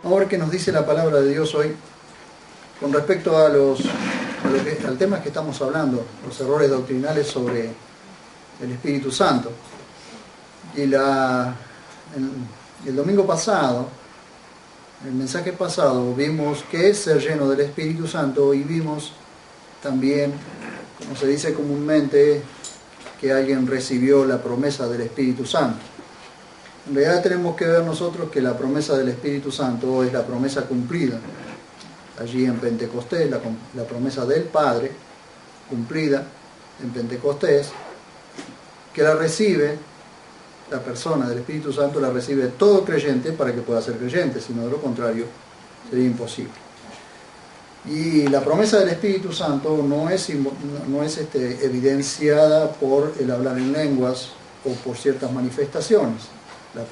Vamos a ver qué nos dice la palabra de Dios hoy con respecto a al tema que estamos hablando, los errores doctrinales sobre el Espíritu Santo. Y el domingo pasado, el mensaje pasado, vimos qué es ser lleno del Espíritu Santo y vimos también, como se dice comúnmente, que alguien recibió la promesa del Espíritu Santo. En realidad tenemos que ver nosotros que la promesa del Espíritu Santo es la promesa cumplida. Allí en Pentecostés, la promesa del Padre, cumplida en Pentecostés, que la recibe, la persona del Espíritu Santo la recibe todo creyente para que pueda ser creyente, sino de lo contrario sería imposible. Y la promesa del Espíritu Santo no es evidenciada por el hablar en lenguas o por ciertas manifestaciones. La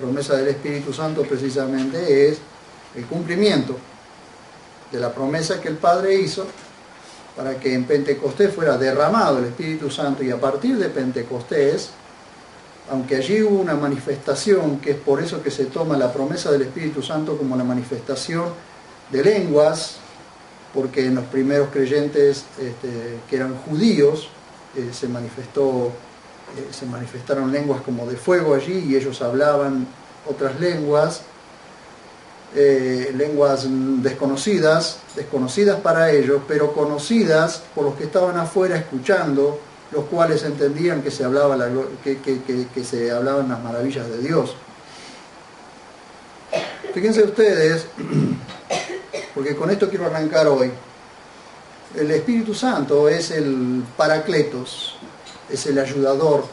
promesa del Espíritu Santo precisamente es el cumplimiento de la promesa que el Padre hizo para que en Pentecostés fuera derramado el Espíritu Santo, y a partir de Pentecostés, aunque allí hubo una manifestación, que es por eso que se toma la promesa del Espíritu Santo como la manifestación de lenguas, porque en los primeros creyentes que eran judíos se manifestaron lenguas como de fuego allí, y ellos hablaban otras lenguas, lenguas desconocidas para ellos, pero conocidas por los que estaban afuera escuchando, los cuales entendían que se hablaban las maravillas de Dios. Fíjense ustedes, porque con esto quiero arrancar hoy. El Espíritu Santo es el Paracletos, es el ayudador,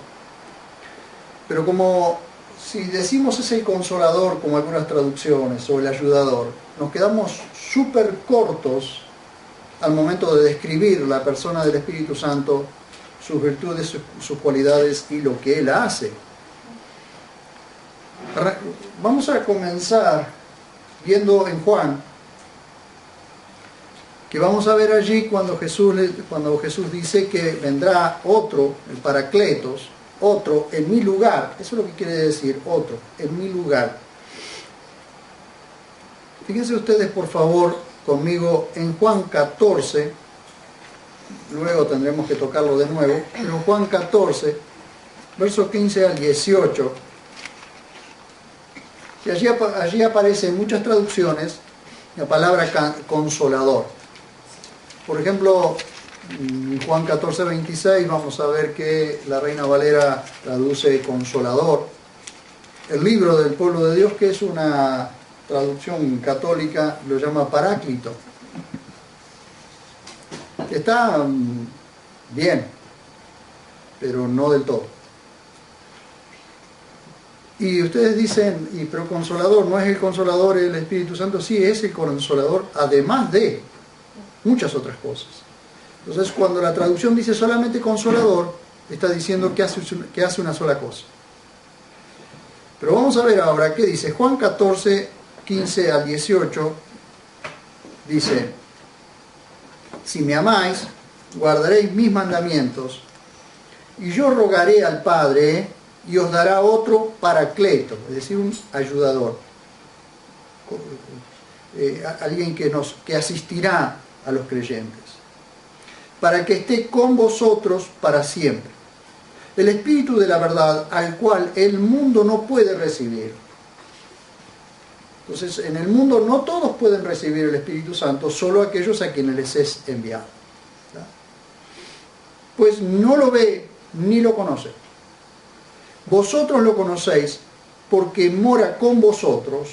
pero como si decimos es el consolador, como algunas traducciones, o el ayudador, nos quedamos súper cortos al momento de describir la persona del Espíritu Santo, sus virtudes, sus cualidades y lo que Él hace. Vamos a comenzar viendo en Juan, que vamos a ver allí cuando Jesús dice que vendrá otro, el Paracletos, otro en mi lugar. Eso es lo que quiere decir, otro en mi lugar. Fíjense ustedes por favor conmigo en Juan 14, luego tendremos que tocarlo de nuevo, pero Juan 14, versos 15 al 18, y allí aparece en muchas traducciones la palabra consolador. Por ejemplo, en Juan 14, 26 vamos a ver que la Reina Valera traduce consolador. El Libro del Pueblo de Dios, que es una traducción católica, lo llama Paráclito. Está bien, pero no del todo. Y ustedes dicen, pero consolador, ¿no es el consolador el Espíritu Santo? Sí, es el consolador, además de muchas otras cosas. Entonces, cuando la traducción dice solamente consolador, está diciendo que hace una sola cosa. Pero vamos a ver ahora qué dice. Juan 14, 15 al 18, dice: si me amáis, guardaréis mis mandamientos, y yo rogaré al Padre, y os dará otro Paracleto, es decir, un ayudador, alguien que asistirá a los creyentes, para que esté con vosotros para siempre. El Espíritu de la verdad, al cual el mundo no puede recibir. Entonces, en el mundo no todos pueden recibir el Espíritu Santo, solo aquellos a quienes les es enviado. ¿Verdad? Pues no lo ve ni lo conoce. Vosotros lo conocéis porque mora con vosotros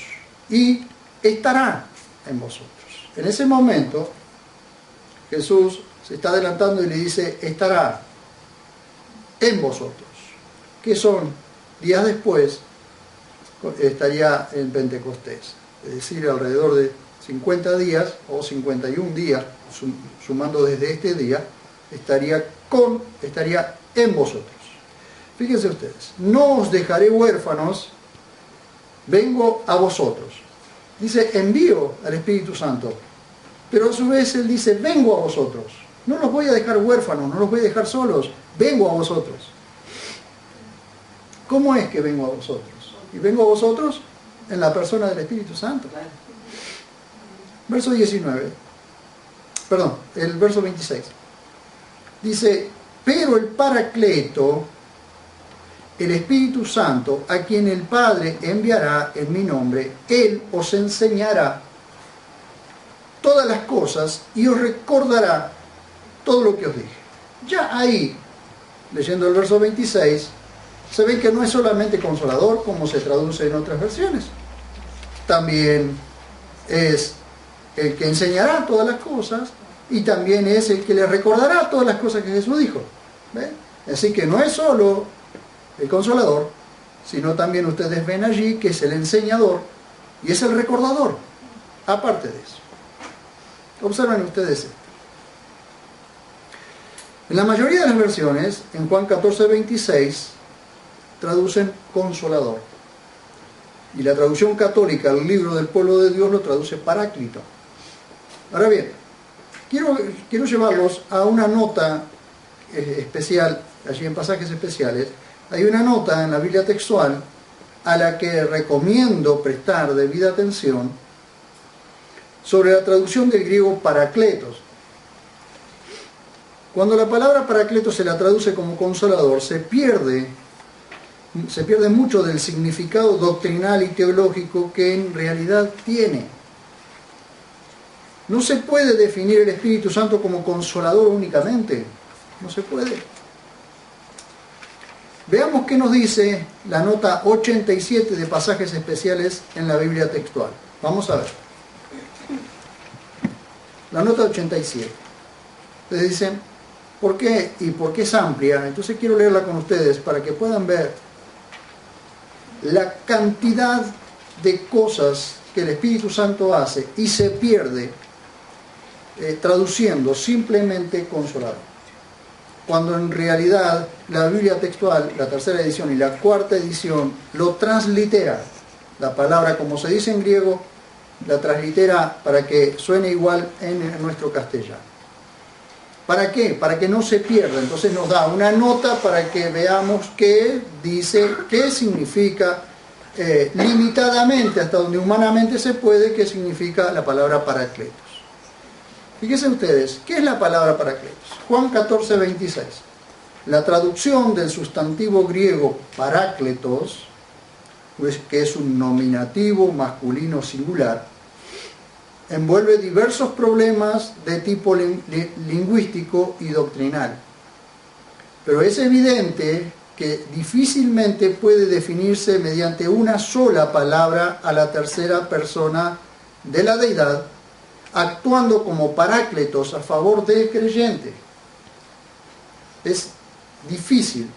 y estará en vosotros. En ese momento, Jesús se está adelantando y le dice, estará en vosotros, que son días después, estaría en Pentecostés, es decir, alrededor de 50 días o 51 días, sumando desde este día, estaría en vosotros. Fíjense ustedes, no os dejaré huérfanos, vengo a vosotros. Dice, envío al Espíritu Santo, pero a su vez Él dice, vengo a vosotros. No los voy a dejar huérfanos, no los voy a dejar solos, vengo a vosotros. ¿Cómo es que vengo a vosotros? Y vengo a vosotros en la persona del Espíritu Santo. Verso 19. Perdón, el verso 26. Dice, pero el Paracleto, el Espíritu Santo, a quien el Padre enviará en mi nombre, Él os enseñará todas las cosas y os recordará todo lo que os dije. Ya ahí, leyendo el verso 26, se ve que no es solamente consolador, como se traduce en otras versiones. También es el que enseñará todas las cosas y también es el que le recordará todas las cosas que Jesús dijo. ¿Ven? Así que no es solo el consolador, sino también ustedes ven allí que es el enseñador y es el recordador, aparte de eso. Observen ustedes esto. En la mayoría de las versiones, en Juan 14:26, traducen consolador. Y la traducción católica, el libro del pueblo de Dios, lo traduce Paráclito. Ahora bien, quiero llevarlos a una nota especial, allí en pasajes especiales. Hay una nota en la Biblia textual a la que recomiendo prestar debida atención sobre la traducción del griego parakletos. Cuando la palabra parakletos se la traduce como consolador, se pierde mucho del significado doctrinal y teológico que en realidad tiene. No se puede definir el Espíritu Santo como consolador únicamente. No se puede. Veamos qué nos dice la nota 87 de pasajes especiales en la Biblia textual. Vamos a ver. La nota 87. Ustedes dicen, ¿por qué? Y porque es amplia. Entonces quiero leerla con ustedes para que puedan ver la cantidad de cosas que el Espíritu Santo hace y se pierde traduciendo simplemente consolador. Cuando en realidad la Biblia textual, la tercera edición y la cuarta edición, lo translitera. La palabra, como se dice en griego, la translitera para que suene igual en nuestro castellano. ¿Para qué? Para que no se pierda. Entonces nos da una nota para que veamos qué dice, qué significa limitadamente, hasta donde humanamente se puede, qué significa la palabra paracletos. Fíjense ustedes, ¿qué es la palabra paracletos? Juan 14:26. La traducción del sustantivo griego parácletos, pues, que es un nominativo masculino singular, envuelve diversos problemas de tipo lingüístico y doctrinal. Pero es evidente que difícilmente puede definirse mediante una sola palabra a la tercera persona de la deidad, actuando como parácletos a favor del creyente. Es difícil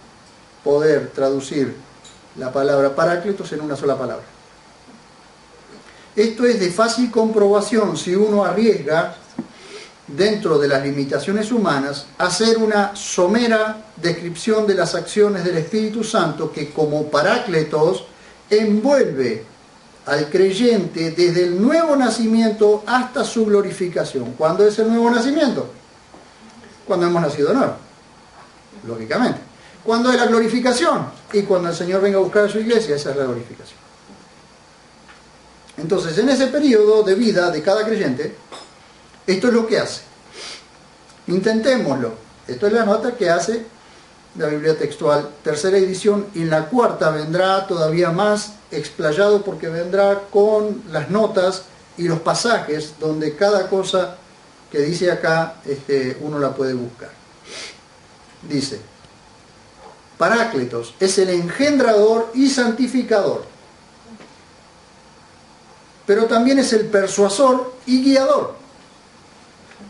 poder traducir la palabra parácletos en una sola palabra. Esto es de fácil comprobación si uno arriesga, dentro de las limitaciones humanas, hacer una somera descripción de las acciones del Espíritu Santo que como parácletos envuelve al creyente desde el nuevo nacimiento hasta su glorificación. ¿Cuándo es el nuevo nacimiento? Cuando hemos nacido de nuevo, lógicamente. ¿Cuándo es la glorificación? Y cuando el Señor venga a buscar a su iglesia, esa es la glorificación. Entonces, en ese periodo de vida de cada creyente, esto es lo que hace. Intentémoslo. Esto es la nota que hace la Biblia textual, tercera edición, y en la cuarta vendrá todavía más explayado porque vendrá con las notas y los pasajes donde cada cosa que dice acá uno la puede buscar. Dice, Parácletos es el engendrador y santificador, pero también es el persuasor y guiador.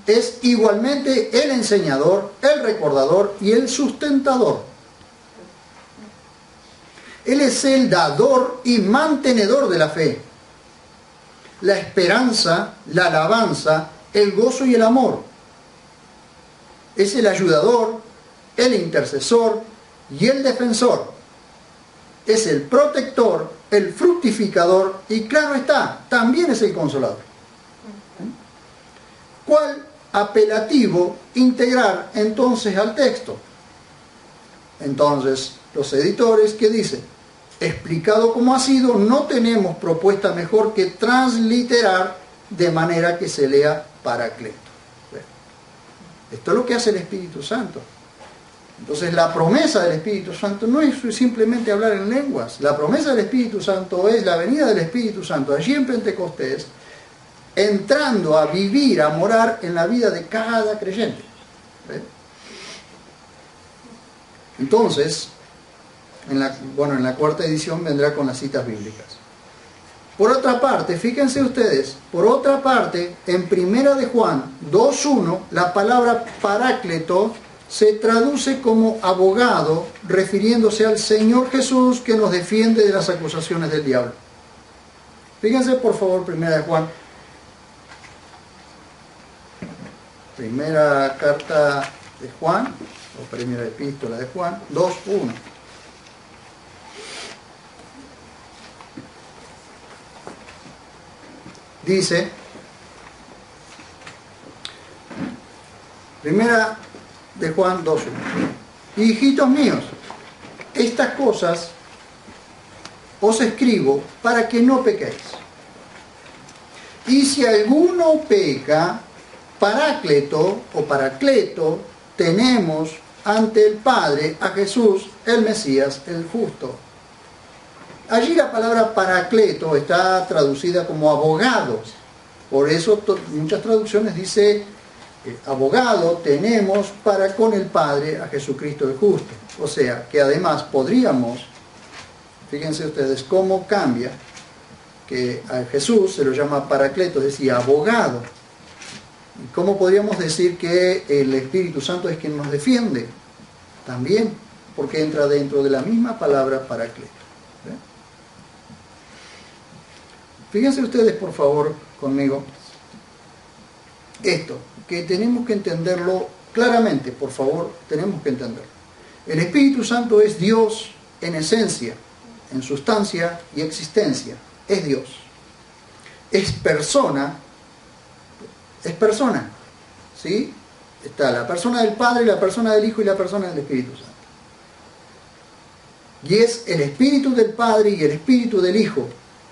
Es igualmente el enseñador, el recordador y el sustentador. Él es el dador y mantenedor de la fe, la esperanza, la alabanza, el gozo y el amor. Es el ayudador, el intercesor y el defensor. Es el protector, el fructificador y, claro está, también es el consolador. ¿Cuál apelativo integrar entonces al texto? Entonces, los editores, ¿qué dicen? explicado como ha sido, no tenemos propuesta mejor que transliterar de manera que se lea Paracleto. Esto es lo que hace el Espíritu Santo. Entonces la promesa del Espíritu Santo no es simplemente hablar en lenguas. La promesa del Espíritu Santo es la venida del Espíritu Santo allí en Pentecostés, entrando a vivir, a morar en la vida de cada creyente. Entonces, en la cuarta edición vendrá con las citas bíblicas. Por otra parte, fíjense ustedes, por otra parte, en Primera de Juan 2:1, la palabra Paráclito se traduce como abogado, refiriéndose al Señor Jesús que nos defiende de las acusaciones del diablo. Fíjense por favor, Primera de Juan. Primera carta de Juan, o primera epístola de Juan, 2:1. Dice, primera de Juan 2:1. Hijitos míos, estas cosas os escribo para que no pequéis. Y si alguno peca, Paráclito o Paracleto tenemos ante el Padre a Jesús, el Mesías, el justo. Allí la palabra Paracleto está traducida como abogado. Por eso muchas traducciones dice abogado tenemos para con el Padre a Jesucristo el justo. O sea, que además podríamos, fíjense ustedes cómo cambia, que a Jesús se lo llama Paracleto, es decir, abogado. ¿Y cómo podríamos decir que el Espíritu Santo es quien nos defiende? También, porque entra dentro de la misma palabra Paracleto. Fíjense ustedes, por favor, conmigo, esto, que tenemos que entenderlo claramente, por favor, tenemos que entenderlo. El Espíritu Santo es Dios en esencia, en sustancia y existencia. Es Dios. Es persona, ¿sí? Está la persona del Padre, la persona del Hijo y la persona del Espíritu Santo. Y es el Espíritu del Padre y el Espíritu del Hijo.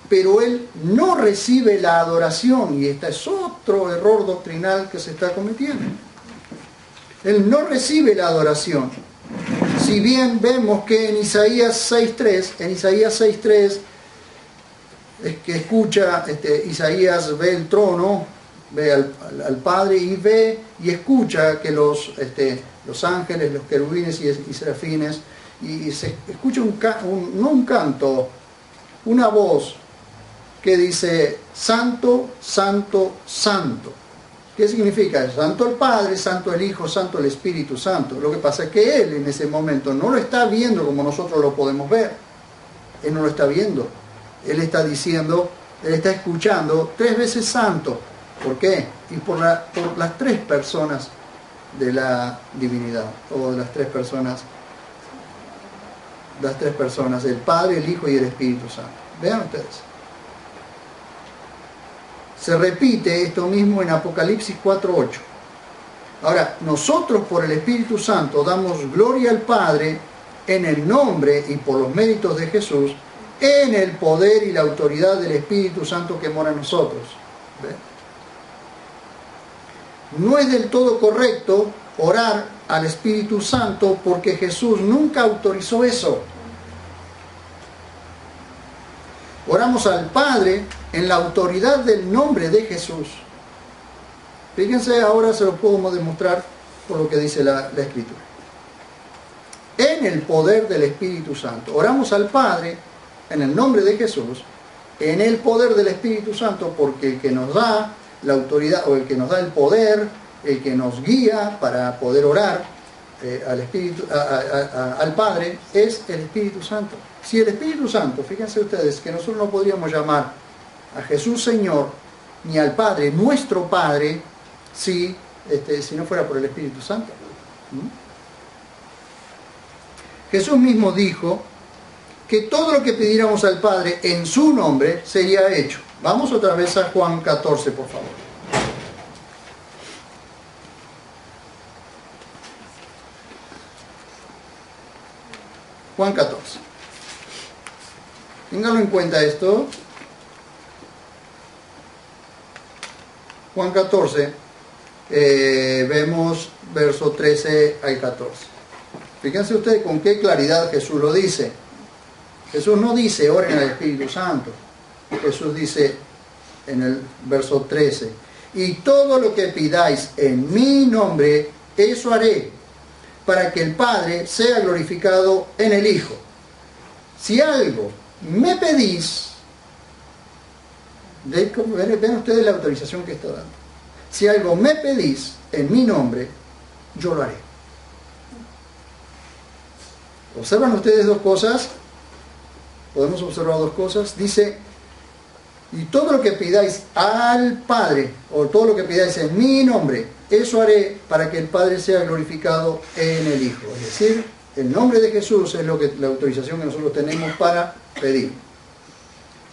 Pero él no recibe la adoración, y este es otro error doctrinal que se está cometiendo. Él no recibe la adoración. Si bien vemos que en Isaías 6:3, es que escucha, Isaías ve el trono, ve al Padre y ve y escucha que los ángeles, los querubines y serafines, y se escucha no un canto, una voz que dice santo, santo, santo. ¿Qué significa? Santo el Padre, santo el Hijo, santo el Espíritu Santo. Lo que pasa es que él en ese momento no lo está viendo como nosotros lo podemos ver. Él no lo está viendo. Él está diciendo, él está escuchando 3 veces santo. ¿Por qué? Y por las 3 personas de la divinidad, o las 3 personas, el Padre, el Hijo y el Espíritu Santo. Vean ustedes. Se repite esto mismo en Apocalipsis 4:8. Ahora, nosotros por el Espíritu Santo damos gloria al Padre en el nombre y por los méritos de Jesús, en el poder y la autoridad del Espíritu Santo que mora en nosotros. ¿Ve? No es del todo correcto orar al Espíritu Santo porque Jesús nunca autorizó eso. Oramos al Padre en la autoridad del nombre de Jesús. Fíjense, ahora se lo puedo demostrar por lo que dice la Escritura. En el poder del Espíritu Santo. Oramos al Padre en el nombre de Jesús, en el poder del Espíritu Santo, porque el que nos da la autoridad, o el que nos da el poder, el que nos guía para poder orar al Padre, es el Espíritu Santo. Si el Espíritu Santo, fíjense ustedes, que nosotros no podríamos llamar a Jesús Señor, ni al Padre, nuestro Padre, si no fuera por el Espíritu Santo. Jesús mismo dijo que todo lo que pidiéramos al Padre en su nombre sería hecho. Vamos otra vez a Juan 14, por favor. Juan 14. Ténganlo en cuenta esto. Juan 14, vemos verso 13 al 14. Fíjense ustedes con qué claridad Jesús lo dice. Jesús no dice oren al Espíritu Santo. Jesús dice en el verso 13, y todo lo que pidáis en mi nombre, eso haré, para que el Padre sea glorificado en el Hijo. Si algo me pedís, ven ustedes la autorización que está dando. Si algo me pedís en mi nombre, yo lo haré. ¿Observan ustedes dos cosas? Podemos observar dos cosas. Dice, y todo lo que pidáis al Padre, o todo lo que pidáis en mi nombre, eso haré para que el Padre sea glorificado en el Hijo. Es decir, el nombre de Jesús es la autorización que nosotros tenemos para pedir.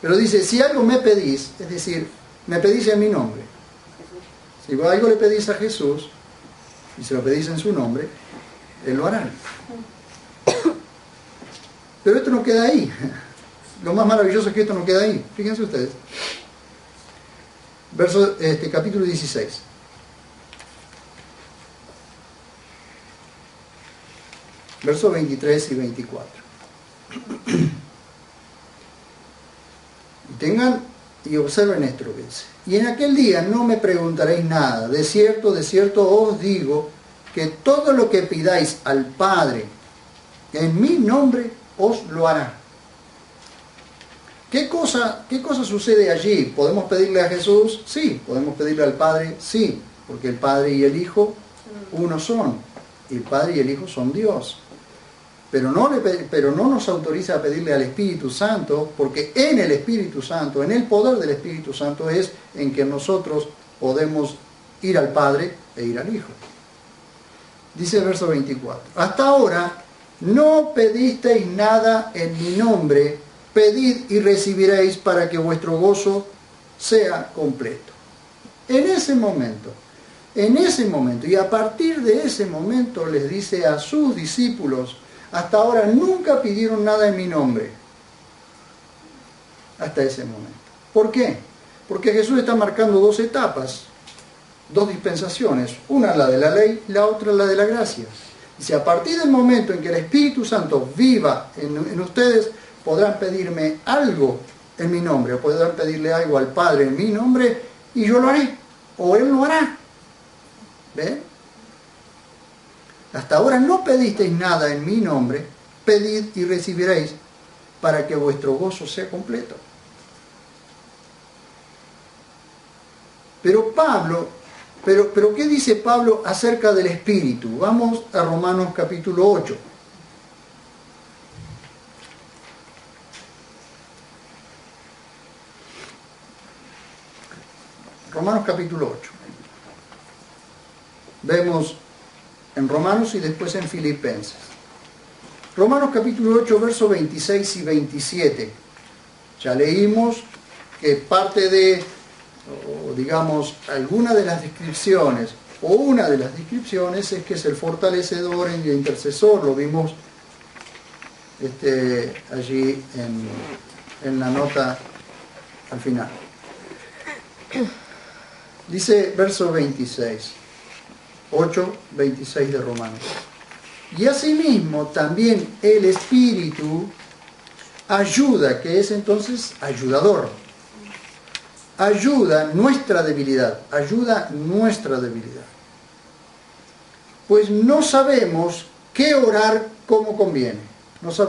Pero dice, si algo me pedís, es decir, me pedís en mi nombre. Si algo le pedís a Jesús, y se lo pedís en su nombre, Él lo hará. Pero esto no queda ahí. Lo más maravilloso es que esto no queda ahí. Fíjense ustedes. Capítulo 16. Versos 23 y 24. Y observen esto lo que dice. Y en aquel día no me preguntaréis nada. De cierto os digo que todo lo que pidáis al Padre en mi nombre os lo hará. ¿Qué cosa sucede allí? ¿Podemos pedirle a Jesús? Sí. ¿Podemos pedirle al Padre? Sí. Porque el Padre y el Hijo uno son. Y el Padre y el Hijo son Dios. Pero no nos autoriza a pedirle al Espíritu Santo, porque en el Espíritu Santo, en el poder del Espíritu Santo es en que nosotros podemos ir al Padre e ir al Hijo. Dice el verso 24. Hasta ahora no pedisteis nada en mi nombre, pedid y recibiréis para que vuestro gozo sea completo. En ese momento, y a partir de ese momento les dice a sus discípulos, hasta ahora nunca pidieron nada en mi nombre. Hasta ese momento. ¿Por qué? Porque Jesús está marcando dos etapas, dos dispensaciones. Una la de la ley, la otra la de la gracia. Dice, a partir del momento en que el Espíritu Santo viva en ustedes, podrán pedirme algo en mi nombre, o podrán pedirle algo al Padre en mi nombre, y yo lo haré, o Él lo hará. ¿Ven? Hasta ahora no pedisteis nada en mi nombre, pedid y recibiréis para que vuestro gozo sea completo. Pero ¿qué dice Pablo acerca del Espíritu? Vamos a Romanos capítulo 8. Romanos capítulo 8. Vemos en Romanos y después en Filipenses. Romanos capítulo 8, versos 26 y 27. Ya leímos que parte de, o digamos, alguna de las descripciones, o una de las descripciones es que es el fortalecedor y el intercesor. Lo vimos allí en la nota al final. Dice verso 26. 8:26 de Romanos. Y asimismo también el Espíritu ayuda, que es entonces ayudador. Ayuda nuestra debilidad. Pues no sabemos qué orar como conviene. O sea,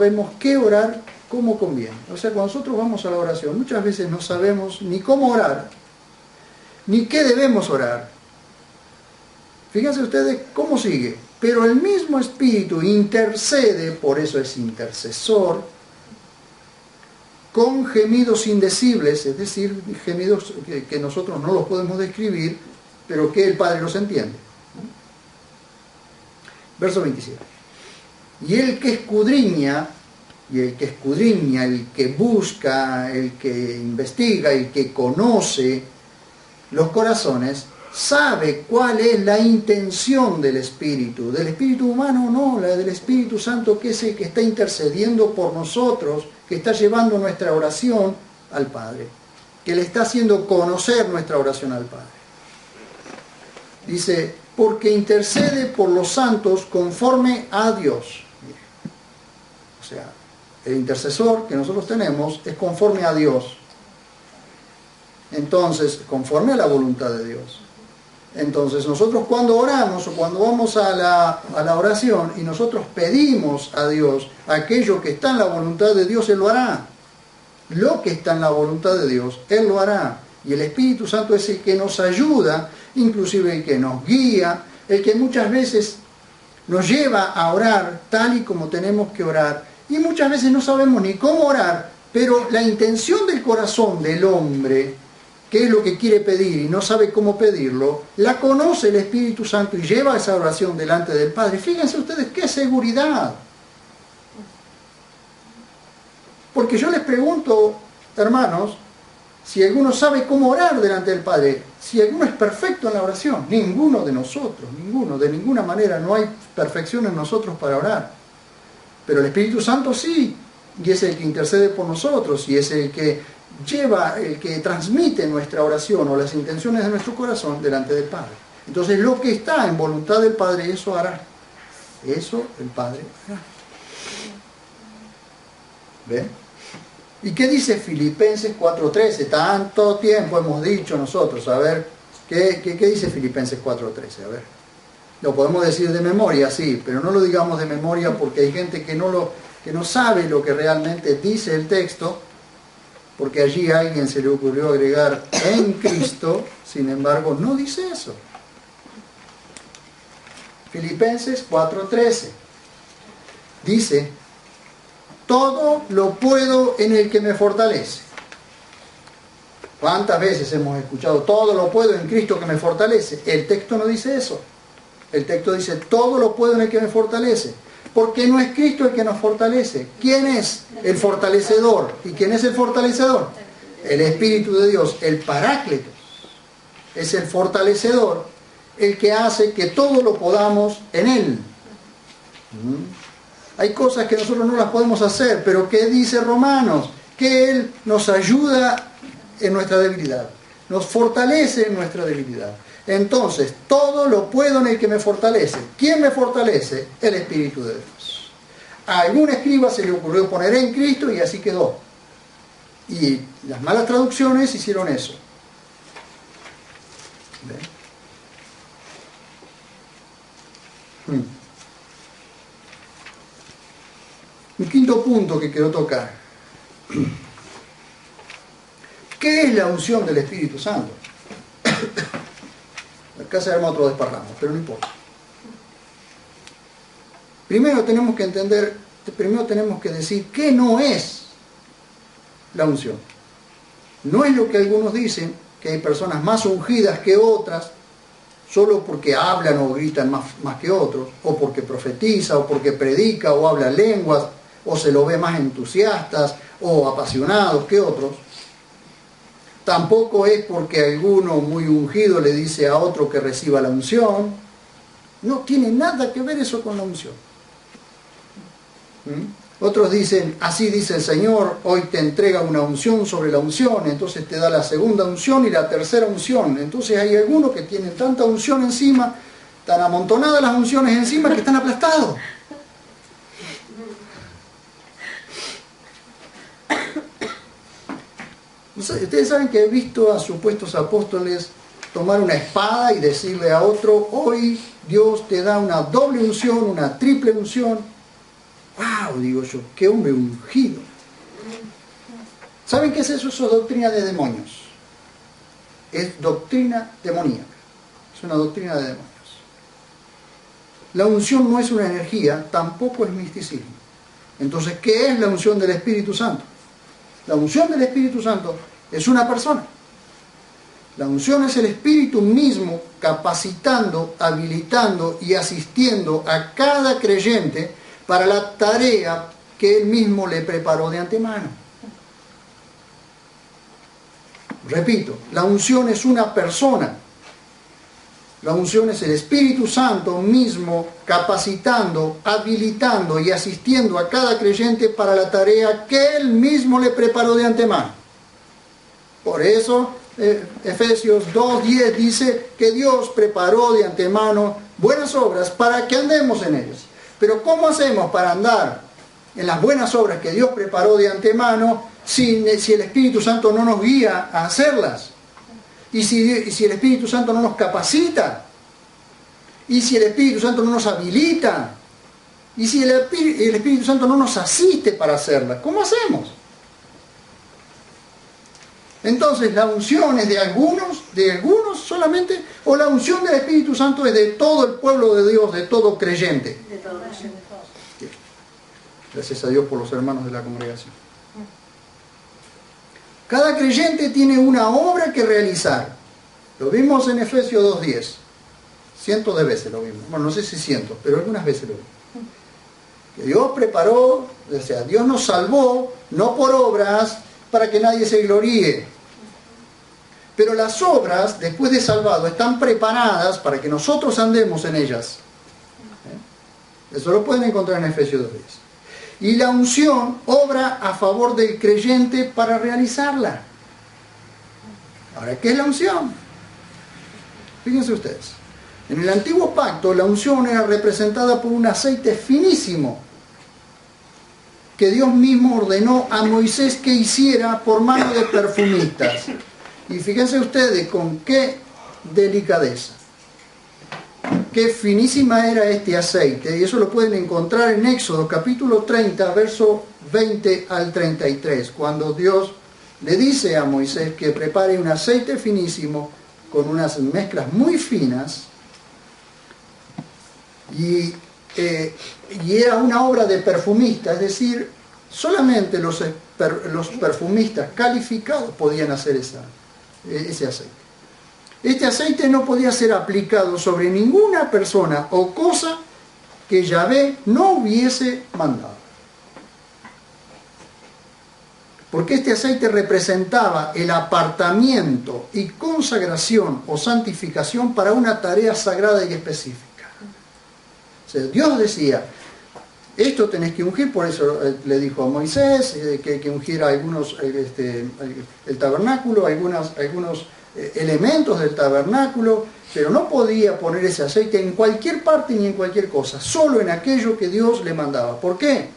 cuando nosotros vamos a la oración, muchas veces no sabemos ni cómo orar, ni qué debemos orar. Fíjense ustedes cómo sigue. Pero el mismo Espíritu intercede, por eso es intercesor, con gemidos indecibles, es decir, gemidos que nosotros no los podemos describir, pero que el Padre los entiende. Verso 27. Y el que escudriña, el que busca, el que investiga, el que conoce los corazones, sabe cuál es la intención del Espíritu humano, no, la del Espíritu Santo, que es el que está intercediendo por nosotros que está llevando nuestra oración al Padre, que le está haciendo conocer nuestra oración al Padre. Dice, porque intercede por los santos conforme a Dios. O sea, el intercesor que nosotros tenemos es conforme a Dios. Entonces, conforme a la voluntad de Dios. Entonces, nosotros cuando oramos o cuando vamos a la oración y nosotros pedimos a Dios aquello que está en la voluntad de Dios, Él lo hará. Lo que está en la voluntad de Dios, Él lo hará. Y el Espíritu Santo es el que nos ayuda, inclusive el que nos guía, el que muchas veces nos lleva a orar tal y como tenemos que orar. Y muchas veces no sabemos ni cómo orar, pero la intención del corazón del hombre, qué es lo que quiere pedir y no sabe cómo pedirlo, la conoce el Espíritu Santo y lleva esa oración delante del Padre. Fíjense ustedes qué seguridad. Porque yo les pregunto, hermanos, si alguno sabe cómo orar delante del Padre, si alguno es perfecto en la oración. Ninguno de nosotros, ninguno, de ninguna manera, no hay perfección en nosotros para orar. Pero el Espíritu Santo sí, y es el que intercede por nosotros, y es el que lleva, el que transmite nuestra oración o las intenciones de nuestro corazón delante del Padre. Entonces lo que está en voluntad del Padre, eso hará. Eso el Padre hará. ¿Ven? ¿Y qué dice Filipenses 4:13? Tanto tiempo hemos dicho nosotros. A ver, ¿qué dice Filipenses 4:13? A ver. Lo podemos decir de memoria, sí, pero no lo digamos de memoria porque hay gente que no sabe lo que realmente dice el texto, porque allí a alguien se le ocurrió agregar en Cristo, sin embargo no dice eso. Filipenses 4:13 dice, todo lo puedo en el que me fortalece. ¿Cuántas veces hemos escuchado todo lo puedo en Cristo que me fortalece? El texto no dice eso. El texto dice todo lo puedo en el que me fortalece. Porque no es Cristo el que nos fortalece. ¿Quién es el fortalecedor? ¿Y quién es el fortalecedor? El Espíritu de Dios, el Paráclito. Es el fortalecedor, el que hace que todo lo podamos en Él. Hay cosas que nosotros no las podemos hacer, pero ¿qué dice Romanos? Que Él nos ayuda en nuestra debilidad, nos fortalece en nuestra debilidad. Entonces, todo lo puedo en el que me fortalece. ¿Quién me fortalece? El Espíritu de Dios. A algún escriba se le ocurrió poner en Cristo y así quedó. Y las malas traducciones hicieron eso. ¿Ven? Un quinto punto que quiero tocar. ¿Qué es la unción del Espíritu Santo? Acá se arma otro desparramo, pero no importa. Primero tenemos que decir qué no es la unción. No es lo que algunos dicen, que hay personas más ungidas que otras, solo porque hablan o gritan más que otros, o porque profetiza, o porque predica, o habla lenguas, o se lo ve más entusiastas, o apasionados que otros. Tampoco es porque alguno muy ungido le dice a otro que reciba la unción. No tiene nada que ver eso con la unción. Otros dicen, así dice el Señor, hoy te entrega una unción sobre la unción, entonces te da la segunda unción y la tercera unción. Entonces hay algunos que tienen tanta unción encima, tan amontonadas las unciones encima, que están aplastados. Ustedes saben que he visto a supuestos apóstoles tomar una espada y decirle a otro, hoy Dios te da una doble unción, una triple unción. ¡Wow! Digo yo, qué hombre ungido. ¿Saben qué es eso? Eso es doctrina de demonios. Es doctrina demoníaca. Es una doctrina de demonios. La unción no es una energía, tampoco es misticismo. Entonces, ¿qué es la unción del Espíritu Santo? La unción del Espíritu Santo es una persona. La unción es el Espíritu mismo capacitando, habilitando y asistiendo a cada creyente para la tarea que Él mismo le preparó de antemano. Repito, la unción es una persona. La unción es el Espíritu Santo mismo capacitando, habilitando y asistiendo a cada creyente para la tarea que Él mismo le preparó de antemano. Por eso Efesios 2:10 dice que Dios preparó de antemano buenas obras para que andemos en ellas. Pero ¿cómo hacemos para andar en las buenas obras que Dios preparó de antemano si el Espíritu Santo no nos guía a hacerlas? Y si el Espíritu Santo no nos capacita, y si el Espíritu Santo no nos habilita, y si el Espíritu Santo no nos asiste para hacerlas, ¿cómo hacemos? Entonces, ¿la unción es de algunos solamente? ¿O la unción del Espíritu Santo es de todo el pueblo de Dios, de todo creyente? De todo creyente. Gracias a Dios por los hermanos de la congregación. Cada creyente tiene una obra que realizar. Lo vimos en Efesios 2:10. Cientos de veces lo vimos. Bueno, no sé si cientos, pero algunas veces lo vimos. Que Dios preparó, o sea, Dios nos salvó, no por obras, para que nadie se gloríe. Pero las obras, después de salvado, están preparadas para que nosotros andemos en ellas. Eso lo pueden encontrar en Efesios 2:10. Y la unción obra a favor del creyente para realizarla. Ahora, ¿qué es la unción? Fíjense ustedes. En el antiguo pacto, la unción era representada por un aceite finísimo que Dios mismo ordenó a Moisés que hiciera por mano de perfumistas. Y fíjense ustedes con qué delicadeza. Qué finísima era este aceite, y eso lo pueden encontrar en Éxodo capítulo 30, verso 20 al 33, cuando Dios le dice a Moisés que prepare un aceite finísimo con unas mezclas muy finas, y era una obra de perfumista, es decir, solamente los perfumistas calificados podían hacer ese aceite. Este aceite no podía ser aplicado sobre ninguna persona o cosa que Yahvé no hubiese mandado. Porque este aceite representaba el apartamiento y consagración o santificación para una tarea sagrada y específica. O sea, Dios decía, esto tenés que ungir, por eso le dijo a Moisés que ungiera el tabernáculo, algunos elementos del tabernáculo, pero no podía poner ese aceite en cualquier parte ni en cualquier cosa, solo en aquello que Dios le mandaba. ¿Por qué?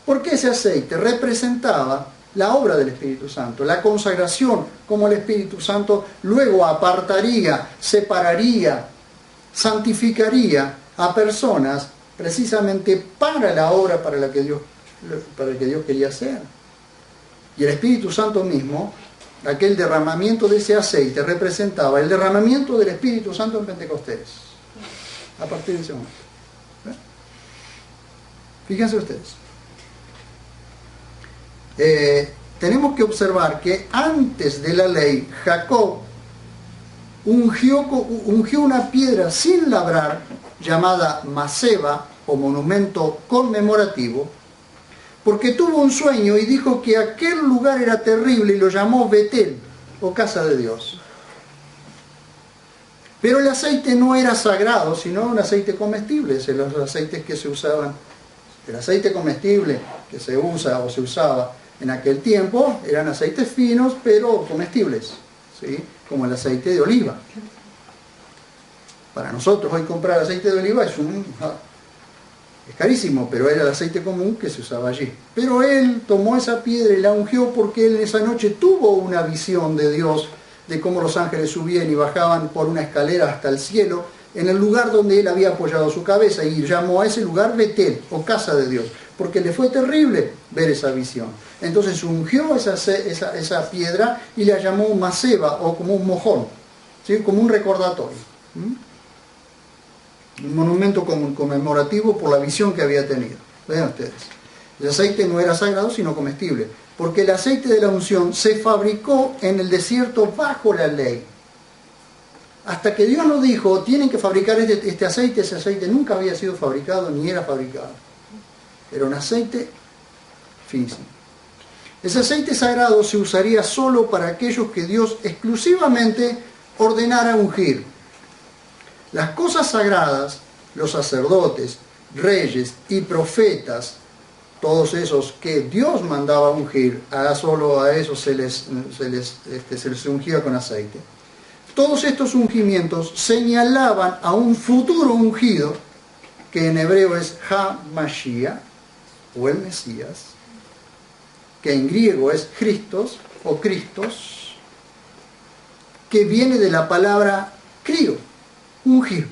Porque ese aceite representaba la obra del Espíritu Santo, la consagración, como el Espíritu Santo luego apartaría, separaría, santificaría a personas precisamente para la obra para la que Dios quería hacer. Y el Espíritu Santo mismo, aquel derramamiento de ese aceite representaba el derramamiento del Espíritu Santo en Pentecostés. A partir de ese momento. Fíjense ustedes. Tenemos que observar que antes de la ley, Jacob ungió una piedra sin labrar, llamada Maseba, o monumento conmemorativo, porque tuvo un sueño y dijo que aquel lugar era terrible y lo llamó Betel, o casa de Dios. Pero el aceite no era sagrado, sino un aceite comestible. Los aceites que se usaban, el aceite comestible que se usa o se usaba en aquel tiempo eran aceites finos pero comestibles, ¿sí? Como el aceite de oliva. Para nosotros hoy comprar aceite de oliva es carísimo, pero era el aceite común que se usaba allí. Pero él tomó esa piedra y la ungió porque él esa noche tuvo una visión de Dios, de cómo los ángeles subían y bajaban por una escalera hasta el cielo, en el lugar donde él había apoyado su cabeza, y llamó a ese lugar Betel, o casa de Dios, porque le fue terrible ver esa visión. Entonces ungió esa piedra y la llamó Maseba, o como un mojón, ¿sí? Como un recordatorio. Un monumento conmemorativo por la visión que había tenido. Vean ustedes, el aceite no era sagrado sino comestible, porque el aceite de la unción se fabricó en el desierto bajo la ley. Hasta que Dios nos dijo, tienen que fabricar este aceite. Ese aceite nunca había sido fabricado ni era fabricado. Era un aceite finísimo. Ese aceite sagrado se usaría solo para aquellos que Dios exclusivamente ordenara ungir. Las cosas sagradas, los sacerdotes, reyes y profetas, todos esos que Dios mandaba ungir, solo a esos se les ungía con aceite. Todos estos ungimientos señalaban a un futuro ungido, que en hebreo es Ha-Mashiach, o el Mesías, que en griego es Christos, o Cristos, que viene de la palabra crio, ungir.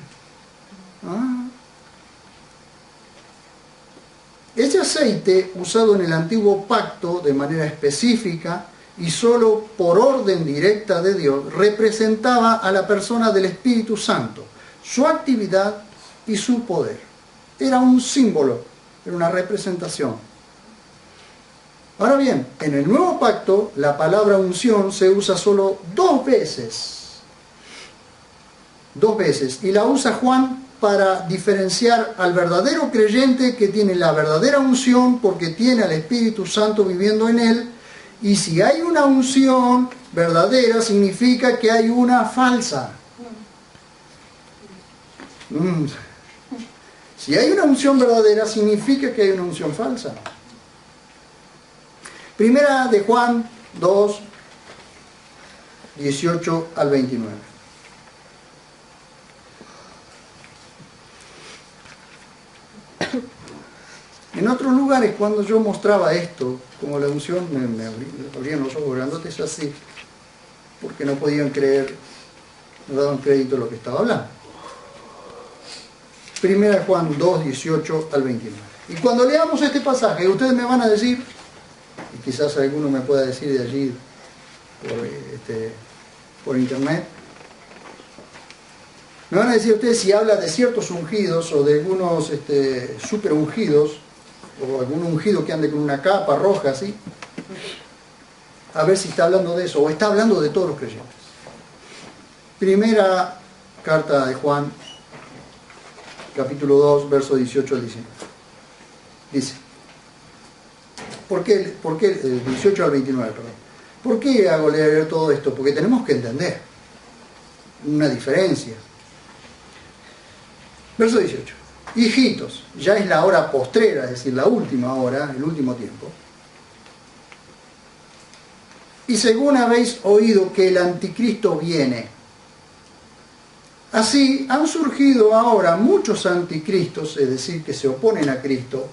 Ese aceite, usado en el antiguo pacto de manera específica y solo por orden directa de Dios, representaba a la persona del Espíritu Santo, su actividad y su poder. Era un símbolo, era una representación. Ahora bien, en el nuevo pacto, la palabra unción se usa solo 2 veces. 2 veces. Y la usa Juan para diferenciar al verdadero creyente que tiene la verdadera unción porque tiene al Espíritu Santo viviendo en él. Y si hay una unción verdadera, significa que hay una falsa. Si hay una unción verdadera, significa que hay una unción falsa. Primera de Juan 2, 18 al 29. En otros lugares, cuando yo mostraba esto, como la unción, me abrían los ojos grandotes así, porque no podían creer, no daban crédito a lo que estaba hablando. Primera de Juan 2, 18 al 29. Y cuando leamos este pasaje, ustedes me van a decir, y quizás alguno me pueda decir de allí por internet, me van a decir ustedes si habla de ciertos ungidos o de algunos super ungidos, o algún ungido que ande con una capa roja así, a ver si está hablando de eso, o está hablando de todos los creyentes. Primera carta de Juan, capítulo 2, verso 18 al 19. Dice, ¿por qué 18 al 29, perdón? ¿Por qué hago leer todo esto? Porque tenemos que entender una diferencia. Verso 18. Hijitos, ya es la hora postrera, es decir, la última hora, el último tiempo. Y según habéis oído que el anticristo viene, así han surgido ahora muchos anticristos, es decir, que se oponen a Cristo,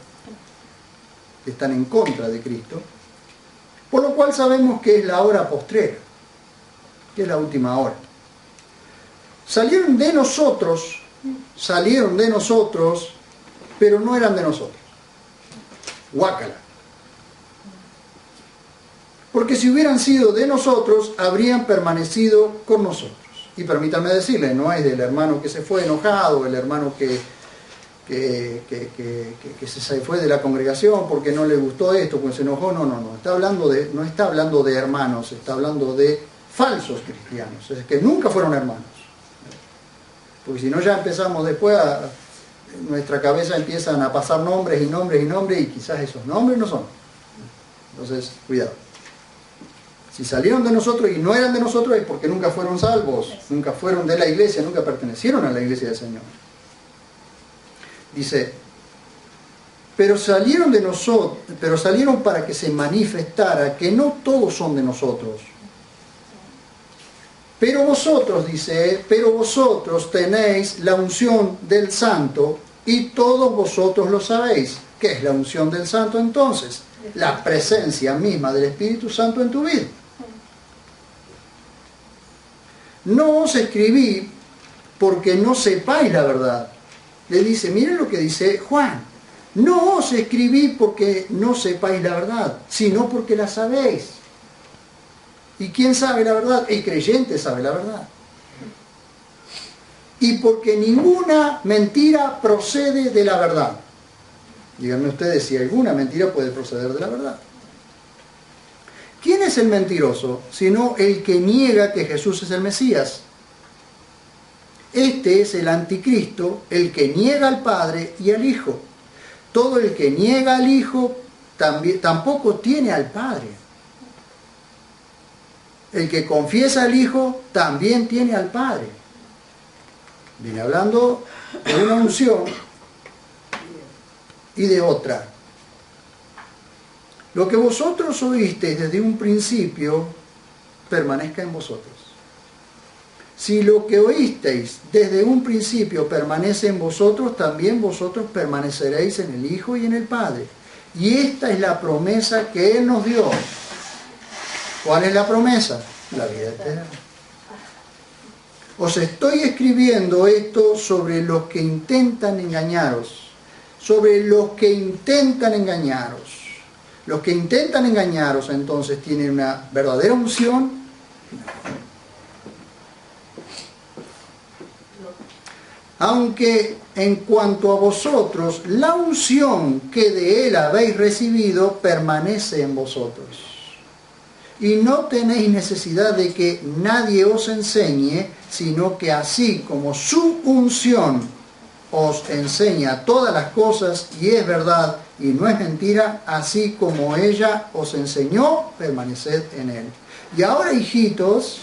que están en contra de Cristo, por lo cual sabemos que es la hora postrera, que es la última hora. Salieron de nosotros, pero no eran de nosotros. Guácala. Porque si hubieran sido de nosotros, habrían permanecido con nosotros. Y permítanme decirles, no es del hermano que se fue enojado, el hermano que se fue de la congregación porque no le gustó esto, porque se enojó. No. No está hablando de hermanos, está hablando de falsos cristianos, es que nunca fueron hermanos. Porque si no, ya empezamos después nuestra cabeza empiezan a pasar nombres y quizás esos nombres no son. Entonces, cuidado. Si salieron de nosotros y no eran de nosotros es porque nunca fueron salvos, nunca fueron de la iglesia, nunca pertenecieron a la iglesia del Señor. Dice, pero salieron para que se manifestara que no todos son de nosotros. Pero vosotros, dice, tenéis la unción del Santo y todos vosotros lo sabéis. ¿Qué es la unción del Santo entonces? La presencia misma del Espíritu Santo en tu vida. No os escribí porque no sepáis la verdad. Le dice, miren lo que dice Juan. No os escribí porque no sepáis la verdad, sino porque la sabéis. ¿Y quién sabe la verdad? El creyente sabe la verdad. Y porque ninguna mentira procede de la verdad. Díganme ustedes si alguna mentira puede proceder de la verdad. ¿Quién es el mentiroso? Sino el que niega que Jesús es el Mesías. Este es el anticristo, el que niega al Padre y al Hijo. Todo el que niega al Hijo tampoco tiene al Padre. El que confiesa al Hijo también tiene al Padre. Viene hablando de una unción y de otra. Lo que vosotros oísteis desde un principio, permanezca en vosotros. Si lo que oísteis desde un principio permanece en vosotros, también vosotros permaneceréis en el Hijo y en el Padre. Y esta es la promesa que Él nos dio. ¿Cuál es la promesa? La vida eterna. Os estoy escribiendo esto sobre los que intentan engañaros. Sobre los que intentan engañaros. Los que intentan engañaros entonces tienen una verdadera unción. Aunque en cuanto a vosotros, la unción que de Él habéis recibido permanece en vosotros. Y no tenéis necesidad de que nadie os enseñe, sino que así como su unción os enseña todas las cosas, y es verdad y no es mentira, así como ella os enseñó, permaneced en Él. Y ahora, hijitos,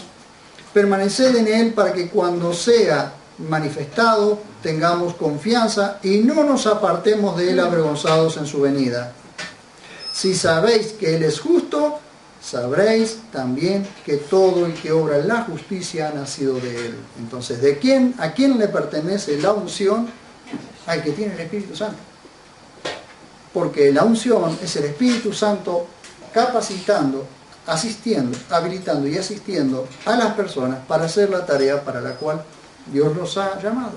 permaneced en Él para que cuando sea manifestado tengamos confianza y no nos apartemos de Él avergonzados en su venida. Si sabéis que Él es justo, sabréis también que todo el que obra la justicia ha nacido de Él. Entonces, ¿a quién le pertenece la unción? Al que tiene el Espíritu Santo. Porque la unción es el Espíritu Santo capacitando, asistiendo, habilitando y asistiendo a las personas para hacer la tarea para la cual Dios los ha llamado.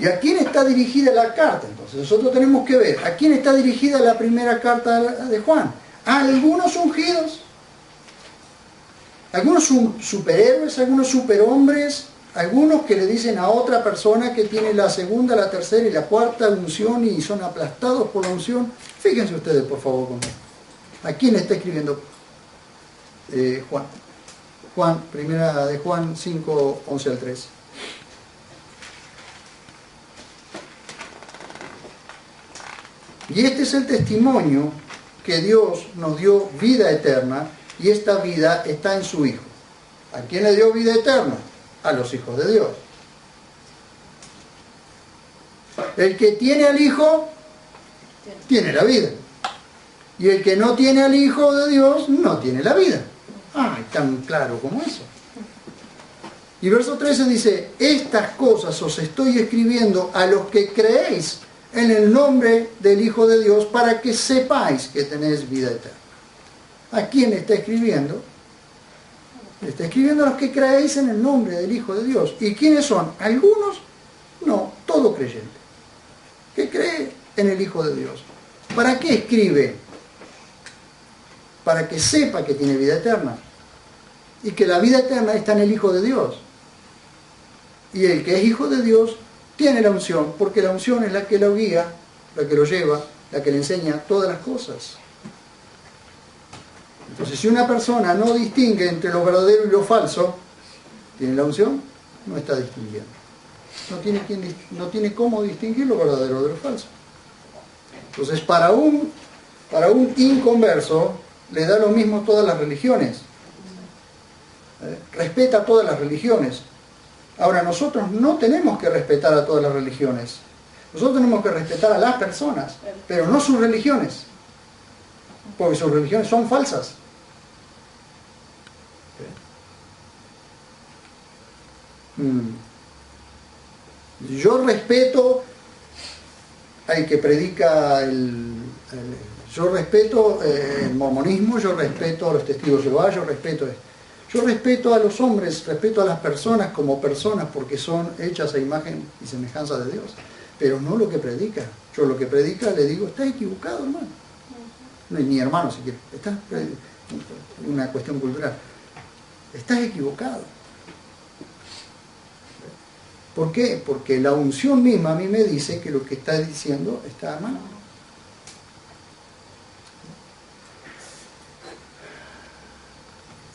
¿Y a quién está dirigida la carta? Entonces nosotros tenemos que ver a quién está dirigida la primera carta de Juan. A algunos ungidos, algunos superhéroes, algunos superhombres, algunos que le dicen a otra persona que tiene la segunda, la tercera y la cuarta unción y son aplastados por la unción. Fíjense ustedes, por favor, conmigo. ¿A quién está escribiendo Juan? Primera de Juan 5, 11 al 13. Y este es el testimonio que Dios nos dio vida eterna, y esta vida está en su Hijo. ¿A quién le dio vida eterna? A los hijos de Dios. El que tiene al Hijo, tiene la vida. Y el que no tiene al Hijo de Dios, no tiene la vida. ¡Ay, tan claro como eso! Y verso 13 dice: estas cosas os estoy escribiendo a los que creéis en el nombre del Hijo de Dios, para que sepáis que tenéis vida eterna. ¿A quién está escribiendo? Está escribiendo a los que creéis en el nombre del Hijo de Dios. ¿Y quiénes son? ¿Algunos? No, todo creyente que cree en el Hijo de Dios. ¿Para qué escribe? Para que sepa que tiene vida eterna. Y que la vida eterna está en el Hijo de Dios. Y el que es Hijo de Dios tiene la unción, porque la unción es la que lo guía, la que lo lleva, la que le enseña todas las cosas. Entonces, si una persona no distingue entre lo verdadero y lo falso, ¿tiene la unción? No está distinguiendo. No tiene cómo distinguir lo verdadero de lo falso. Entonces, para un inconverso, le da lo mismo todas las religiones. Respeta todas las religiones. Ahora, nosotros no tenemos que respetar a todas las religiones. Nosotros tenemos que respetar a las personas, pero no sus religiones. Porque sus religiones son falsas. Yo respeto al que predica yo respeto el mormonismo, yo respeto a los testigos de Jehová, yo respeto a los hombres, respeto a las personas como personas porque son hechas a imagen y semejanza de Dios, pero no lo que predica. Yo lo que predica le digo: está equivocado, hermano. No, ni hermano siquiera, está una cuestión cultural. Estás equivocado. ¿Por qué? Porque la unción misma a mí me dice que lo que está diciendo está mal.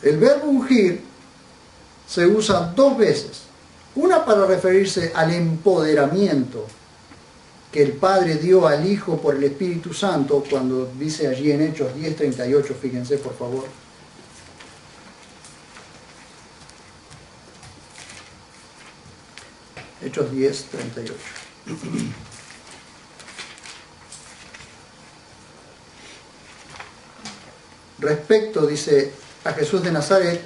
El verbo ungir se usa dos veces. Una para referirse al empoderamiento que el Padre dio al Hijo por el Espíritu Santo, cuando dice allí en Hechos 10:38, fíjense por favor. Hechos 10, 38. Respecto, dice, a Jesús de Nazaret,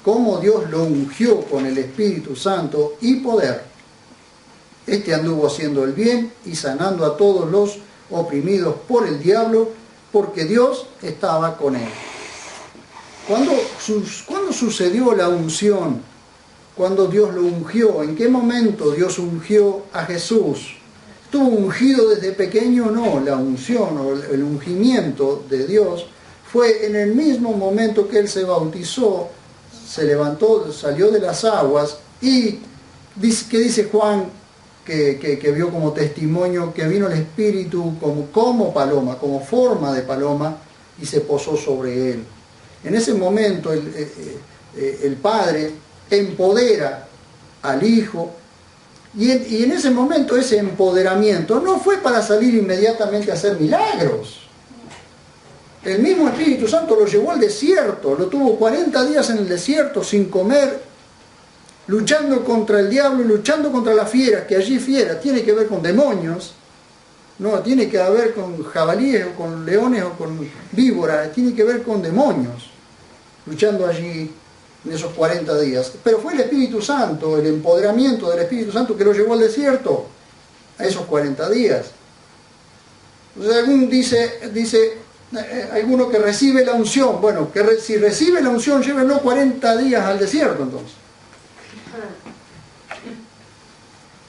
cómo Dios lo ungió con el Espíritu Santo y poder. Este anduvo haciendo el bien y sanando a todos los oprimidos por el diablo, porque Dios estaba con él. ¿Cuándo sucedió la unción? ¿Cuándo Dios lo ungió? ¿En qué momento Dios ungió a Jesús? ¿Estuvo ungido desde pequeño? No, la unción o el ungimiento de Dios fue en el mismo momento que Él se bautizó, se levantó, salió de las aguas y, ¿qué dice Juan? Que vio como testimonio que vino el Espíritu como paloma, como forma de paloma, y se posó sobre Él. En ese momento el Padre empodera al Hijo, y en ese momento ese empoderamiento no fue para salir inmediatamente a hacer milagros. El mismo Espíritu Santo lo llevó al desierto, lo tuvo 40 días en el desierto sin comer, luchando contra el diablo, luchando contra las fieras, que allí fiera tiene que ver con demonios, no tiene que ver con jabalíes o con leones o con víboras, tiene que ver con demonios, luchando allí en esos 40 días. Pero fue el Espíritu Santo, el empoderamiento del Espíritu Santo que lo llevó al desierto a esos 40 días. Entonces algún dice alguno que recibe la unción, bueno, si recibe la unción, llévenlo 40 días al desierto entonces.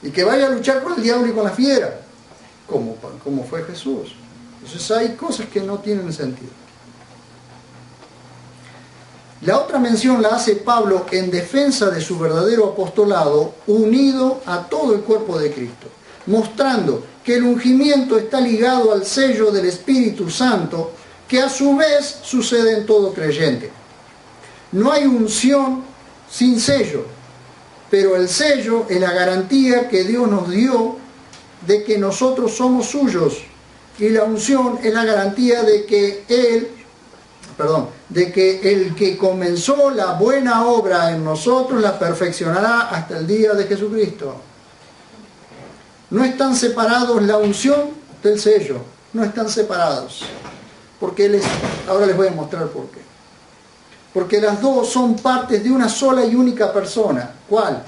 Y que vaya a luchar con el diablo y con la fiera, como fue Jesús. Entonces hay cosas que no tienen sentido. La otra mención la hace Pablo en defensa de su verdadero apostolado, unido a todo el cuerpo de Cristo, mostrando que el ungimiento está ligado al sello del Espíritu Santo, que a su vez sucede en todo creyente. No hay unción sin sello, pero el sello es la garantía que Dios nos dio de que nosotros somos suyos, y la unción es la garantía de que el que comenzó la buena obra en nosotros la perfeccionará hasta el día de Jesucristo. No están separados la unción del sello, no están separados, porque ahora les voy a mostrar por qué. Porque las dos son partes de una sola y única persona. ¿Cuál?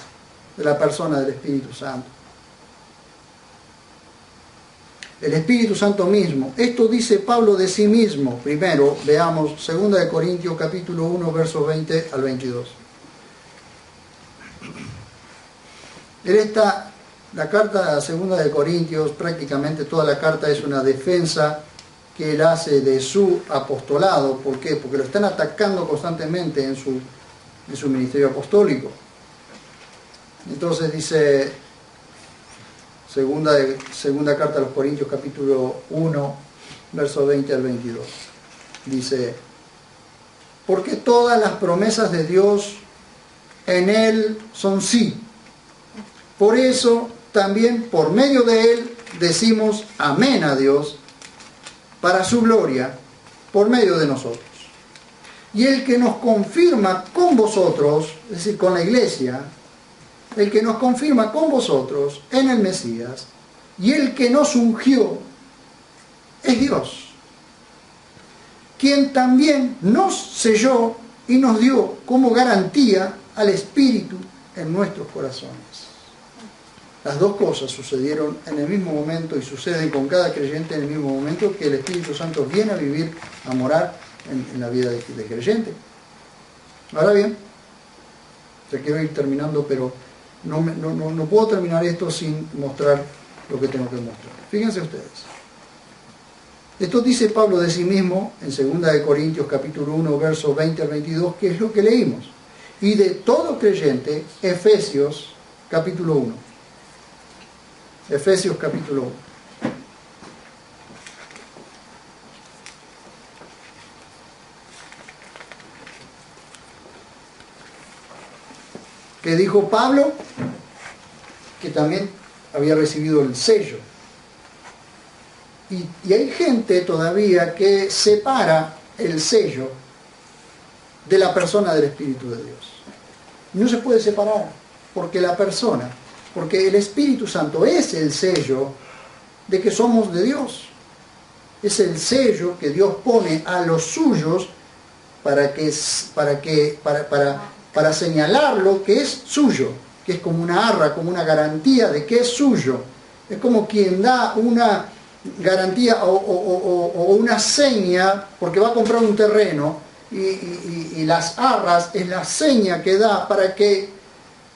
De la persona del Espíritu Santo. El Espíritu Santo mismo. Esto dice Pablo de sí mismo. Primero, veamos 2 Corintios capítulo 1, versos 20 al 22. La carta a 2 Corintios, prácticamente toda la carta es una defensa que él hace de su apostolado. ¿Por qué? Porque lo están atacando constantemente en su ministerio apostólico. Entonces dice, segunda carta a los Corintios, capítulo 1, versos 20 al 22. Dice, porque todas las promesas de Dios en Él son sí. Por eso también por medio de Él decimos amén a Dios, para su gloria, por medio de nosotros. Y el que nos confirma con vosotros, es decir, con la iglesia, el que nos confirma con vosotros en el Mesías, y el que nos ungió, es Dios, quien también nos selló y nos dio como garantía al Espíritu en nuestros corazones. Las dos cosas sucedieron en el mismo momento y suceden con cada creyente en el mismo momento, que el Espíritu Santo viene a vivir, a morar en la vida del creyente. Ahora bien, ya quiero ir terminando, pero no puedo terminar esto sin mostrar lo que tengo que mostrar. Fíjense ustedes. Esto dice Pablo de sí mismo en 2 Corintios capítulo 1, versos 20 al 22, que es lo que leímos. Y de todo creyente, Efesios capítulo 1. Efesios capítulo 1. Que dijo Pablo que también había recibido el sello. Y hay gente todavía que separa el sello de la persona del Espíritu de Dios. No se puede separar, porque la persona porque el Espíritu Santo es el sello de que somos de Dios. Es el sello que Dios pone a los suyos para señalar lo que es suyo, que es como una arra, como una garantía de que es suyo. Es como quien da una garantía o una seña, porque va a comprar un terreno, y las arras es la seña que da para que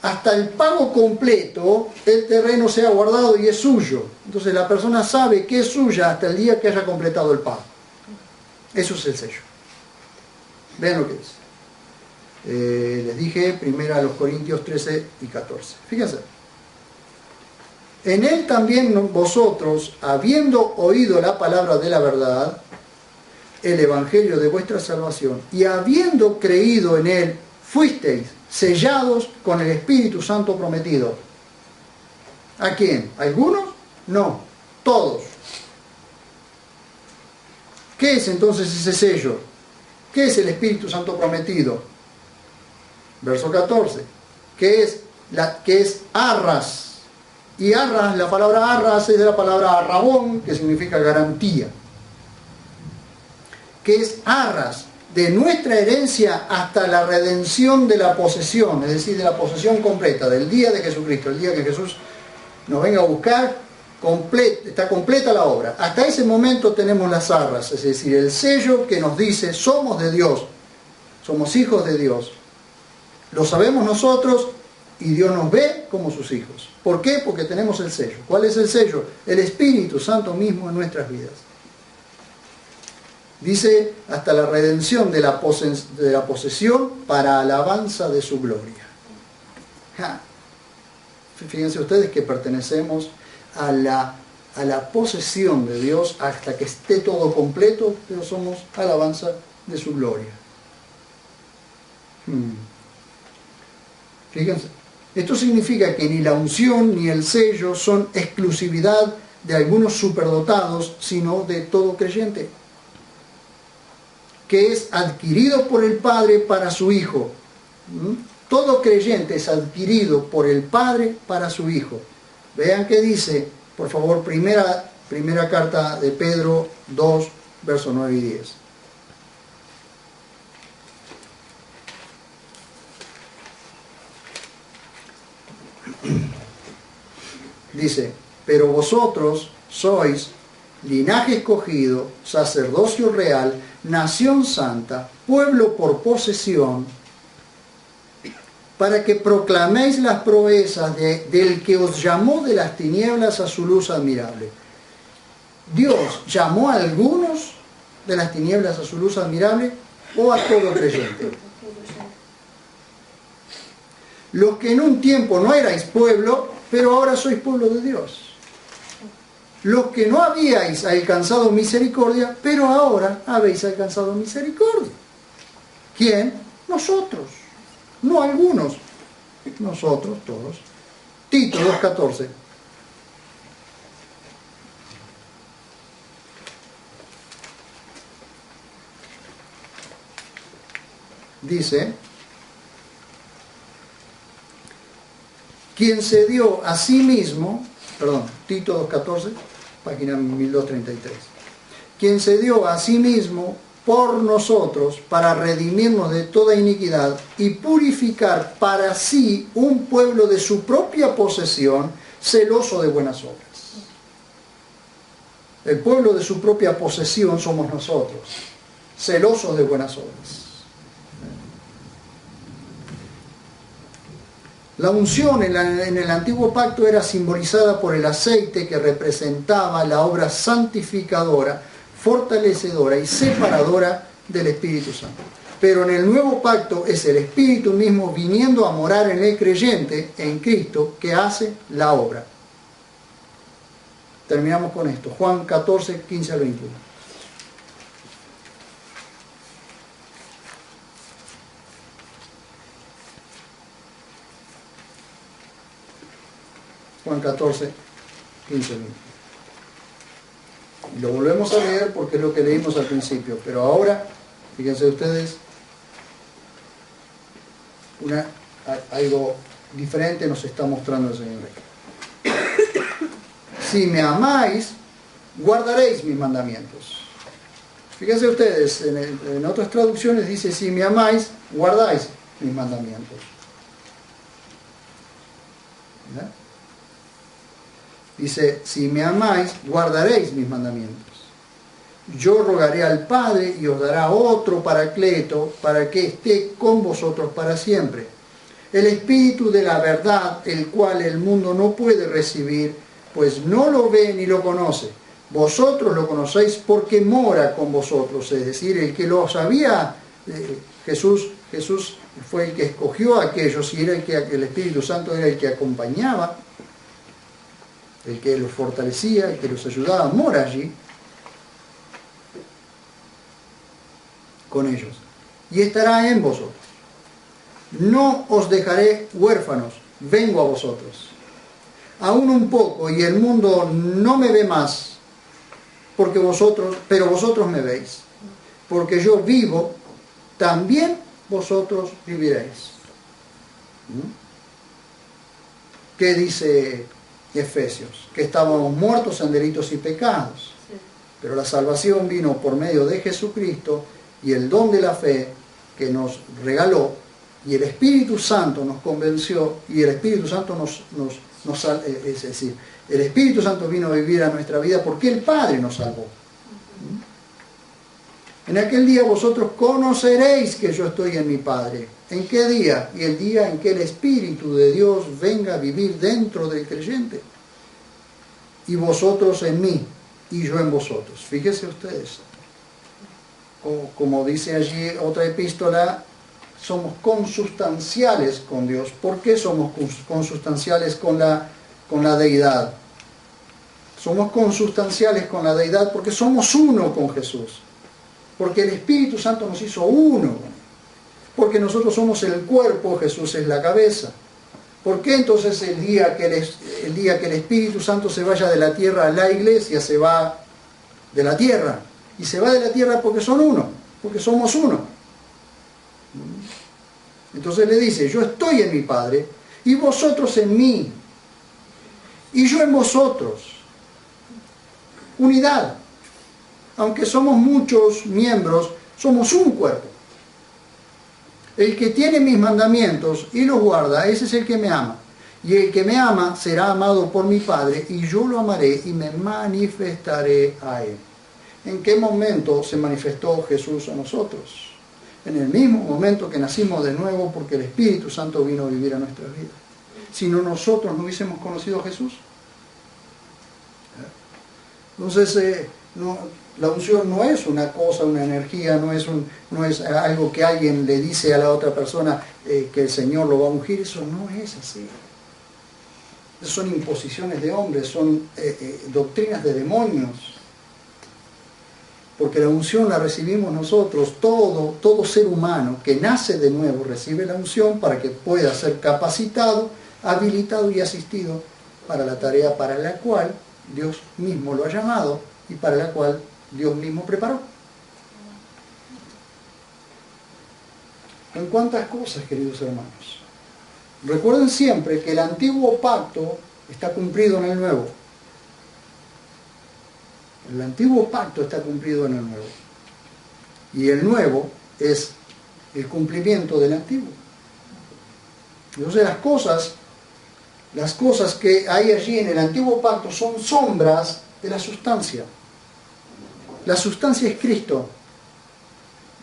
hasta el pago completo el terreno sea guardado y es suyo. Entonces la persona sabe que es suya hasta el día que haya completado el pago. Eso es el sello. Vean lo que dice. Les dije, 1 Corintios 13 y 14. Fíjense. En él también vosotros, habiendo oído la palabra de la verdad, el evangelio de vuestra salvación, y habiendo creído en él, fuisteis sellados con el Espíritu Santo prometido. ¿A quién? ¿Algunos? No, todos. ¿Qué es entonces ese sello? ¿Qué es el Espíritu Santo prometido? Verso 14. ¿Qué es arras? Y arras, la palabra arras es de la palabra arrabón, que significa garantía. ¿Qué es arras? De nuestra herencia hasta la redención de la posesión, es decir, de la posesión completa, del día de Jesucristo, el día que Jesús nos venga a buscar, está completa la obra. Hasta ese momento tenemos las arras, es decir, el sello que nos dice somos de Dios, somos hijos de Dios. Lo sabemos nosotros y Dios nos ve como sus hijos. ¿Por qué? Porque tenemos el sello. ¿Cuál es el sello? El Espíritu Santo mismo en nuestras vidas. Dice, hasta la redención de la posesión para alabanza de su gloria. Fíjense ustedes que pertenecemos a la posesión de Dios hasta que esté todo completo, pero somos alabanza de su gloria. Fíjense, esto significa que ni la unción ni el sello son exclusividad de algunos superdotados, sino de todo creyente, que es adquirido por el Padre para su Hijo. Todo creyente es adquirido por el Padre para su Hijo. Vean qué dice, por favor, primera carta de Pedro 2, versos 9 y 10. Dice, pero vosotros sois linaje escogido, sacerdocio real, nación santa, pueblo por posesión, para que proclaméis las proezas del que os llamó de las tinieblas a su luz admirable. Dios llamó a algunos de las tinieblas a su luz admirable o a todo creyente. Los que en un tiempo no erais pueblo, pero ahora sois pueblo de Dios. Los que no habíais alcanzado misericordia, pero ahora habéis alcanzado misericordia. ¿Quién? Nosotros. No algunos. Nosotros todos. Tito 2:14. Dice, quien se dio a sí mismo, Tito 2:14, página 1233, quien se dio a sí mismo por nosotros para redimirnos de toda iniquidad y purificar para sí un pueblo de su propia posesión, celoso de buenas obras. El pueblo de su propia posesión somos nosotros, celosos de buenas obras. La unción en el antiguo pacto era simbolizada por el aceite que representaba la obra santificadora, fortalecedora y separadora del Espíritu Santo. Pero en el nuevo pacto es el Espíritu mismo viniendo a morar en el creyente, en Cristo, que hace la obra. Terminamos con esto. Juan 14, 15 al 21. Juan 14, 15, 20. Y lo volvemos a leer porque es lo que leímos al principio. Pero ahora, fíjense ustedes, algo diferente nos está mostrando el Señor aquí. Si me amáis, guardaréis mis mandamientos. Fíjense ustedes, en otras traducciones dice, si me amáis, guardáis mis mandamientos. ¿Ya? Dice, si me amáis, guardaréis mis mandamientos. Yo rogaré al Padre y os dará otro Paracleto para que esté con vosotros para siempre. El Espíritu de la verdad, el cual el mundo no puede recibir, pues no lo ve ni lo conoce. Vosotros lo conocéis porque mora con vosotros. Es decir, el que lo sabía, Jesús fue el que escogió a aquellos y era el Espíritu Santo era el que acompañaba, el que los fortalecía, el que los ayudaba, mora allí con ellos y estará en vosotros. No os dejaré huérfanos, vengo a vosotros. Aún un poco y el mundo no me ve más, pero vosotros me veis. Porque yo vivo, también vosotros viviréis. ¿Qué dice Efesios? Que estábamos muertos en delitos y pecados. Pero la salvación vino por medio de Jesucristo y el don de la fe que nos regaló, y el Espíritu Santo nos convenció, y el Espíritu Santo es decir, el Espíritu Santo vino a vivir a nuestra vida porque el Padre nos salvó. En aquel día vosotros conoceréis que yo estoy en mi Padre. ¿En qué día? Y el día en que el Espíritu de Dios venga a vivir dentro del creyente. Y vosotros en mí, y yo en vosotros. Fíjense ustedes. Como dice allí otra epístola, somos consustanciales con Dios. ¿Por qué somos consustanciales con la deidad? Somos consustanciales con la deidad porque somos uno con Jesús. Porque el Espíritu Santo nos hizo uno. Porque nosotros somos el cuerpo, Jesús es la cabeza. ¿Por qué entonces el día que el Espíritu Santo se vaya de la tierra, la iglesia se va de la tierra? Y se va de la tierra porque son uno, porque somos uno. Entonces le dice, yo estoy en mi Padre y vosotros en mí y yo en vosotros. Unidad. Aunque somos muchos miembros, somos un cuerpo. El que tiene mis mandamientos y los guarda, ese es el que me ama. Y el que me ama será amado por mi Padre y yo lo amaré y me manifestaré a él. ¿En qué momento se manifestó Jesús a nosotros? En el mismo momento que nacimos de nuevo, porque el Espíritu Santo vino a vivir a nuestras vidas. Si no, nosotros no hubiésemos conocido a Jesús. Entonces, la unción no es una cosa, una energía, no es algo que alguien le dice a la otra persona que el Señor lo va a ungir. Eso no es así. Son imposiciones de hombres, son doctrinas de demonios. Porque la unción la recibimos nosotros, todo ser humano que nace de nuevo recibe la unción para que pueda ser capacitado, habilitado y asistido para la tarea para la cual Dios mismo lo ha llamado y para la cual Dios mismo preparó. ¿En cuántas cosas, queridos hermanos? Recuerden siempre que el antiguo pacto está cumplido en el nuevo. El antiguo pacto está cumplido en el nuevo. Y el nuevo es el cumplimiento del antiguo. Entonces las cosas que hay allí en el antiguo pacto son sombras de la sustancia. La sustancia es Cristo.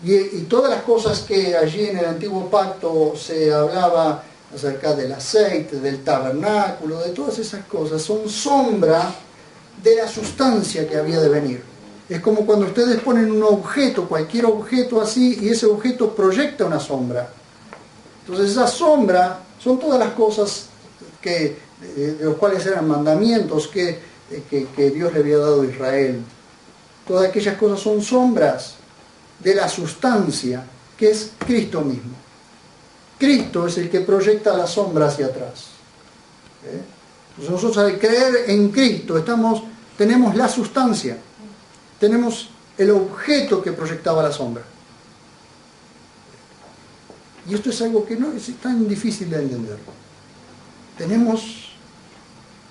Y todas las cosas que allí en el antiguo pacto se hablaba acerca del aceite, del tabernáculo, de todas esas cosas, son sombra de la sustancia que había de venir. Es como cuando ustedes ponen un objeto, cualquier objeto así, y ese objeto proyecta una sombra. Entonces esa sombra son todas las cosas de los cuales eran mandamientos que Dios le había dado a Israel. Todas aquellas cosas son sombras de la sustancia que es Cristo mismo. Cristo es el que proyecta la sombra hacia atrás. Entonces nosotros al creer en Cristo tenemos la sustancia, tenemos el objeto que proyectaba la sombra. Y esto es algo que no es tan difícil de entender. tenemos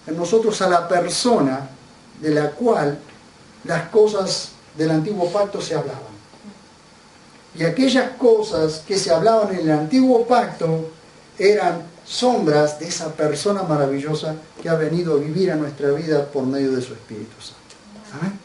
en nosotros a la persona de la cual las cosas del antiguo pacto se hablaban. Y aquellas cosas que se hablaban en el antiguo pacto eran sombras de esa persona maravillosa que ha venido a vivir a nuestra vida por medio de su Espíritu Santo. ¿Amén?